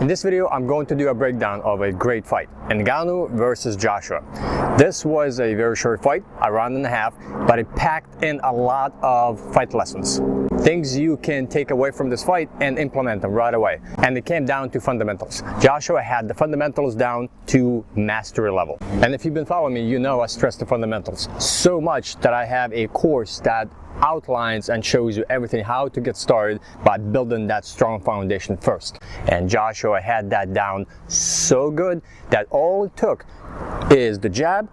In this video, I'm going to do a breakdown of a great fight, Ngannou versus Joshua. This was a very short fight, a round and a half, but it packed in a lot of fight lessons. Things you can take away from this fight and implement them right away. And it came down to fundamentals. Joshua had the fundamentals down to mastery level. And if you've been following me, you know I stress the fundamentals so much that I have a course that outlines and shows you everything how to get started by building that strong foundation first. And Joshua had that down so good that all it took is the jab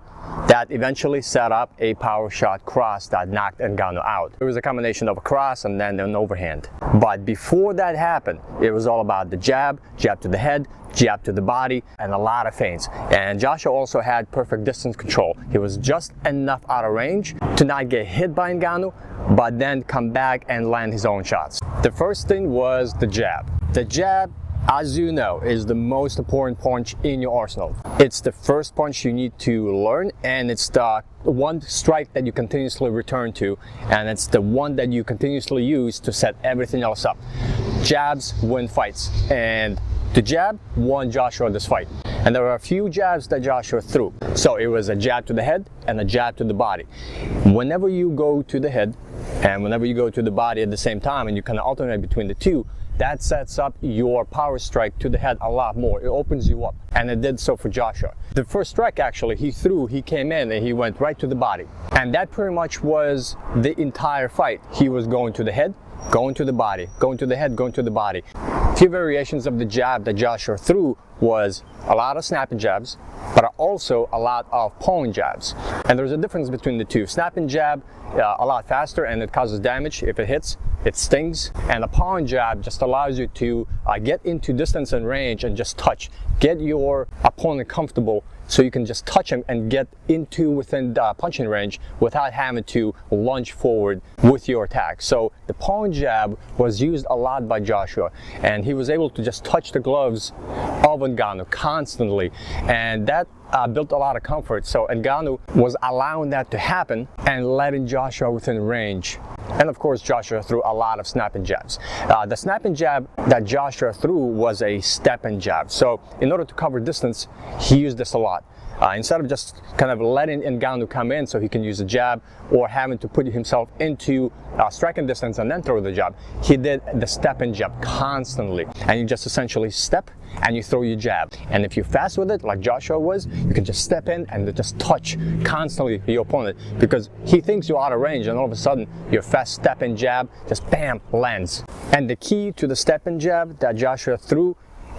that eventually set up a power shot cross that knocked Ngannou out. It was a combination of a cross and then an overhand. But before that happened, it was all about the jab, jab to the head, jab to the body, and a lot of feints. And Joshua also had perfect distance control. He was just enough out of range to not get hit by Ngannou, but then come back and land his own shots. The first thing was the jab. The jab, as you know, is the most important punch in your arsenal. It's the first punch you need to learn, and it's the one strike that you continuously return to, and it's the one that you continuously use to set everything else up. Jabs win fights, and the jab won Joshua this fight. And there were a few jabs that Joshua threw. So it was a jab to the head and a jab to the body. Whenever you go to the head and whenever you go to the body at the same time and you kind of alternate between the two, that sets up your power strike to the head a lot more. It opens you up, and it did so for Joshua. The first strike actually he threw, he came in and he went right to the body. And that pretty much was the entire fight. He was going to the head, going to the body, going to the head, going to the body. A few variations of the jab that Joshua threw was a lot of snapping jabs, but also a lot of pulling jabs. And there's a difference between the two. Snapping jab, a lot faster and it causes damage. If it hits, it stings. And a pulling jab just allows you to get into distance and range and just touch. Get your opponent comfortable so you can just touch him and get into within the punching range without having to lunge forward with your attack. So the pulling jab was used a lot by Joshua, and he was able to just touch the gloves of Ngannou constantly, and that built a lot of comfort. So Ngannou was allowing that to happen and letting Joshua within range. And of course, Joshua threw a lot of snapping jabs. The snapping jab that Joshua threw was a stepping jab. So in order to cover distance, he used this a lot. Instead of just kind of letting Ngannou come in so he can use a jab or having to put himself into striking distance and then throw the jab, he did the stepping jab constantly. And you just essentially step and you throw your jab. And if you're fast with it, like Joshua was, you can just step in and just touch constantly your opponent because he thinks you're out of range, and all of a sudden your fast stepping jab just bam, lands. And the key to the stepping jab that Joshua threw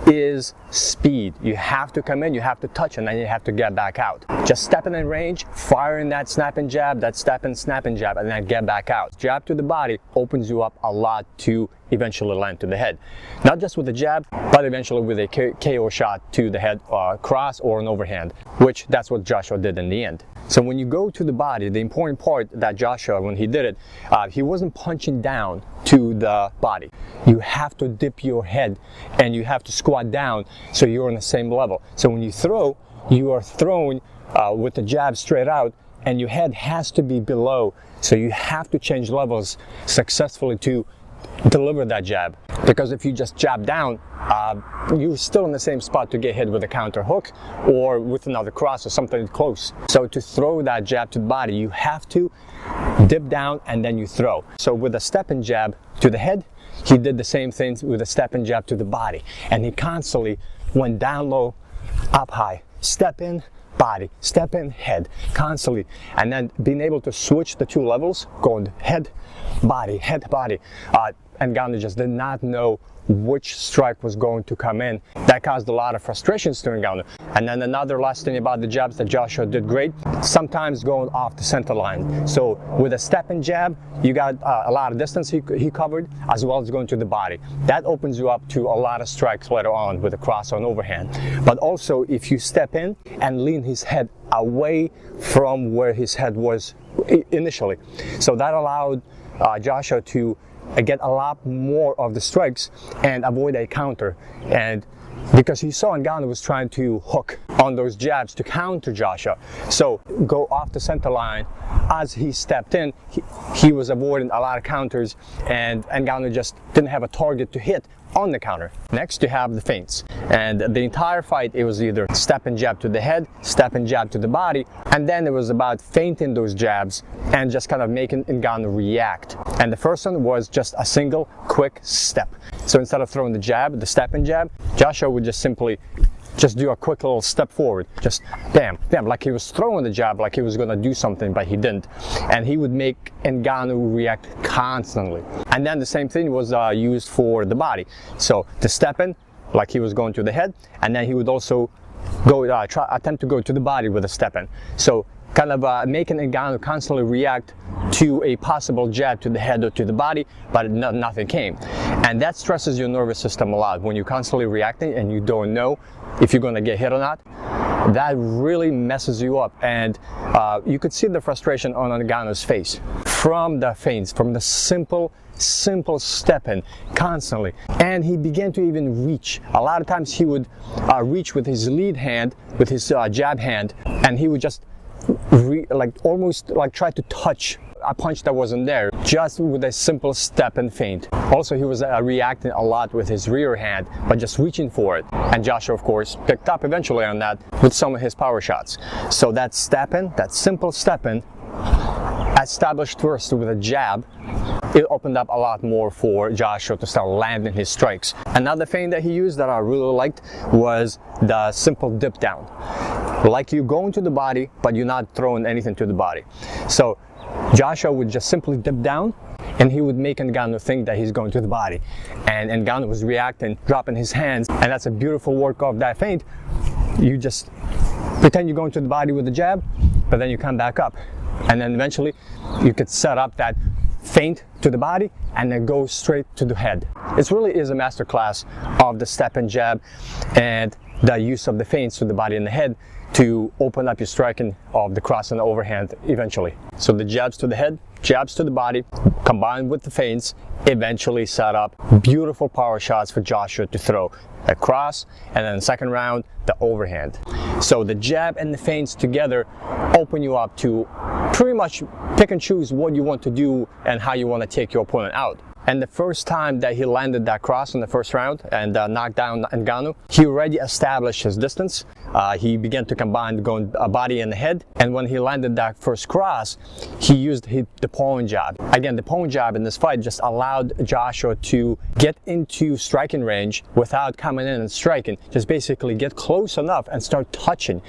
is speed. You have to come in, you have to touch, and then you have to get back out. Just stepping in range, firing that snapping jab, that stepping snapping jab, and then get back out. Jab to the body opens you up a lot to eventually land to the head. Not just with the jab, but eventually with a KO shot to the head, cross or an overhand, which that's what Joshua did in the end. So when you go to the body, the important part that Joshua, when he did it, he wasn't punching down to the body. You have to dip your head and you have to squat down so you're on the same level. So when you throw, you are throwing with the jab straight out, and your head has to be below. So you have to change levels successfully to deliver that jab, because if you just jab down, you're still in the same spot to get hit with a counter hook or with another cross or something close. So to throw that jab to the body, you have to dip down and then you throw. So with a stepping jab to the head, he did the same thing with a stepping jab to the body, and he constantly went down low, up high, step in, body, step in, head, constantly, and then being able to switch the two levels, going head, body, head, body. Ngannou just did not know which strike was going to come in. That caused a lot of frustrations to Ngannou. And then another last thing about the jabs that Joshua did great, sometimes going off the center line. So with a stepping jab, you got a lot of distance he covered, as well as going to the body. That opens you up to a lot of strikes later on with a cross or an overhand. But also if you step in and lean his head away from where his head was initially. So that allowed Joshua to get a lot more of the strikes and avoid a counter. And because he saw Ngannou was trying to hook on those jabs to counter Joshua. So go off the center line. As he stepped in, he was avoiding a lot of counters, and Ngannou just didn't have a target to hit on the counter. Next, you have the feints, and the entire fight it was either step and jab to the head, step and jab to the body, and then it was about feinting those jabs and just kind of making Ngannou react. And the first one was just a single quick step. So instead of throwing the jab, the step and jab, Joshua would just simply do a quick little step forward, just bam, bam, like he was throwing the jab, like he was gonna do something, but he didn't. And he would make Ngannou react constantly. And then the same thing was used for the body. So the step in, like he was going to the head, and then he would also go attempt to go to the body with a step in. So kind of making Ngannou constantly react to a possible jab to the head or to the body, but nothing came. And that stresses your nervous system a lot. When you're constantly reacting and you don't know if you're going to get hit or not, that really messes you up. And you could see the frustration on Ngannou's face from the feints, from the simple stepping constantly. And he began to even reach. A lot of times he would reach with his lead hand, with his jab hand, and he would just almost try to touch a punch that wasn't there, just with a simple step and feint. Also, he was reacting a lot with his rear hand, but just reaching for it. And Joshua, of course, picked up eventually on that with some of his power shots. So that step-in, that simple step-in, established first with a jab, it opened up a lot more for Joshua to start landing his strikes. Another feint that he used that I really liked was the simple dip down. Like you go into the body, but you're not throwing anything to the body. So Joshua would just simply dip down, and he would make Ngannou think that he's going to the body. And Ngannou was reacting, dropping his hands, and that's a beautiful work of that feint. You just pretend you're going to the body with the jab, but then you come back up. And then eventually, you could set up that feint to the body and then go straight to the head. It really is a masterclass of the step and jab and the use of the feints to the body and the head to open up your striking of the cross and the overhand eventually. So the jabs to the head, jabs to the body, combined with the feints, eventually set up beautiful power shots for Joshua to throw. A cross, and then the second round, the overhand. So the jab and the feints together open you up to pretty much pick and choose what you want to do and how you want to take your opponent out. And the first time that he landed that cross in the first round and knocked down Ngannou, he already established his distance. He began to combine going body and head. And when he landed that first cross, he used the pulling jab. Again, the pulling jab in this fight just allowed Joshua to get into striking range without coming in and striking. Just basically get close enough and start touching.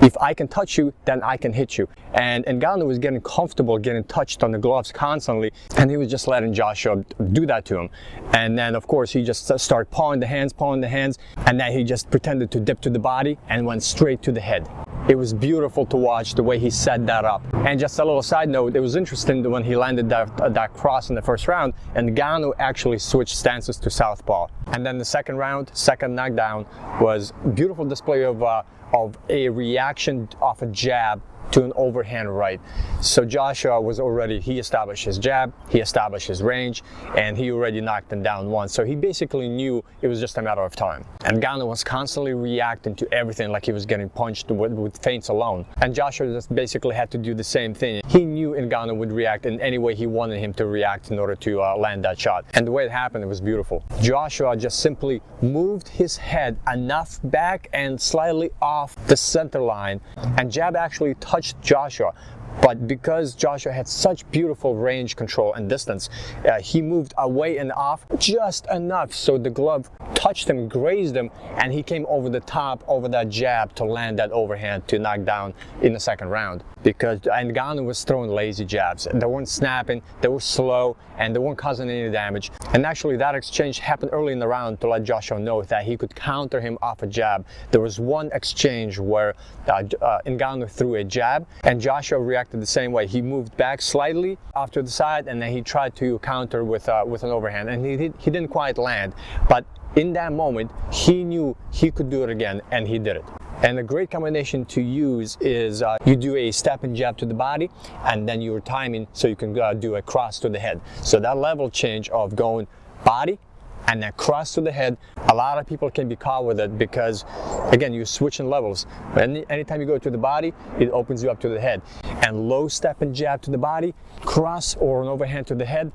If I can touch you, then I can hit you. And Ngannou was getting comfortable getting touched on the gloves constantly, and he was just letting Joshua do that to him. And then, of course, he just started pawing the hands, and then he just pretended to dip to the body and went straight to the head. It was beautiful to watch the way he set that up. And just a little side note, it was interesting that when he landed that cross in the first round, and Ngannou actually switched stances to southpaw. And then the second round, second knockdown, was a beautiful display of a reaction off a jab to an overhand right. So Joshua was already, he established his jab, he established his range, and he already knocked him down once. So he basically knew it was just a matter of time. And Ngannou was constantly reacting to everything like he was getting punched with feints alone. And Joshua just basically had to do the same thing. He knew Ngannou would react in any way he wanted him to react in order to land that shot. And the way it happened, it was beautiful. Joshua just simply moved his head enough back and slightly off the center line, and jab actually touched Joshua. But because Joshua had such beautiful range control and distance, he moved away and off just enough so the glove touched him, grazed him, and he came over the top, over that jab to land that overhand to knock down in the second round. Because Ngannou was throwing lazy jabs. They weren't snapping, they were slow, and they weren't causing any damage. And actually that exchange happened early in the round to let Joshua know that he could counter him off a jab. There was one exchange where Ngannou threw a jab, and Joshua reacted the same way. He moved back slightly off to the side, and then he tried to counter with an overhand, and he didn't quite land. But in that moment, he knew he could do it again, and he did it. And a great combination to use is you do a step and jab to the body, and then you're timing so you can do a cross to the head. So that level change of going body, and then cross to the head. A lot of people can be caught with it because, again, you're switching levels. Anytime you go to the body, it opens you up to the head. And low step and jab to the body, cross or an overhand to the head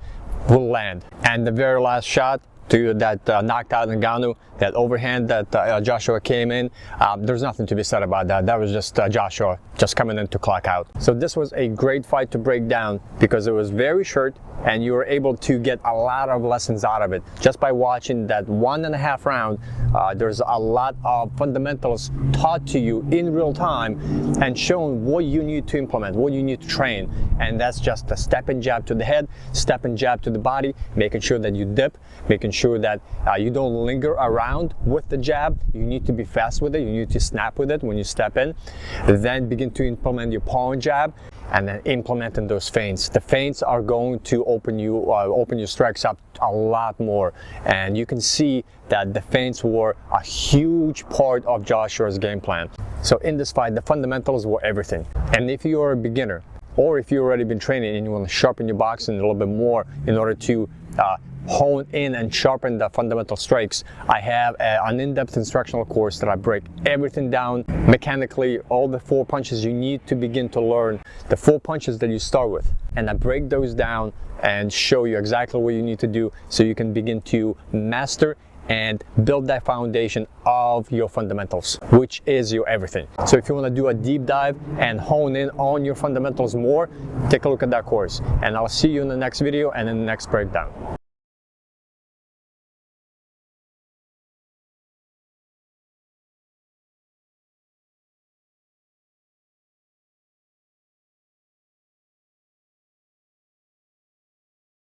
will land. And the very last shot to that knocked out Ngannou, that overhand that Joshua came in, there's nothing to be said about that. That was just Joshua just coming in to clock out. So this was a great fight to break down because it was very short and you were able to get a lot of lessons out of it. Just by watching that 1.5 round, there's a lot of fundamentals taught to you in real time and shown what you need to implement, what you need to train. And that's just a step and jab to the head, step and jab to the body, making sure that you dip, making sure that you don't linger around with the jab. You need to be fast with it, you need to snap with it when you step in. Then begin to implement your palm jab, and then implementing those feints. The feints are going to open your strikes up a lot more, and you can see that the feints were a huge part of Joshua's game plan. So in this fight, the fundamentals were everything. And if you're a beginner, or if you've already been training and you want to sharpen your boxing a little bit more in order to hone in and sharpen the fundamental strikes, I have an in-depth instructional course that I break everything down mechanically, all the 4 punches you need to begin to learn, the 4 punches that you start with. And I break those down and show you exactly what you need to do so you can begin to master and build that foundation of your fundamentals, which is your everything. So if you want to do a deep dive and hone in on your fundamentals more, take a look at that course. And I'll see you in the next video and in the next breakdown.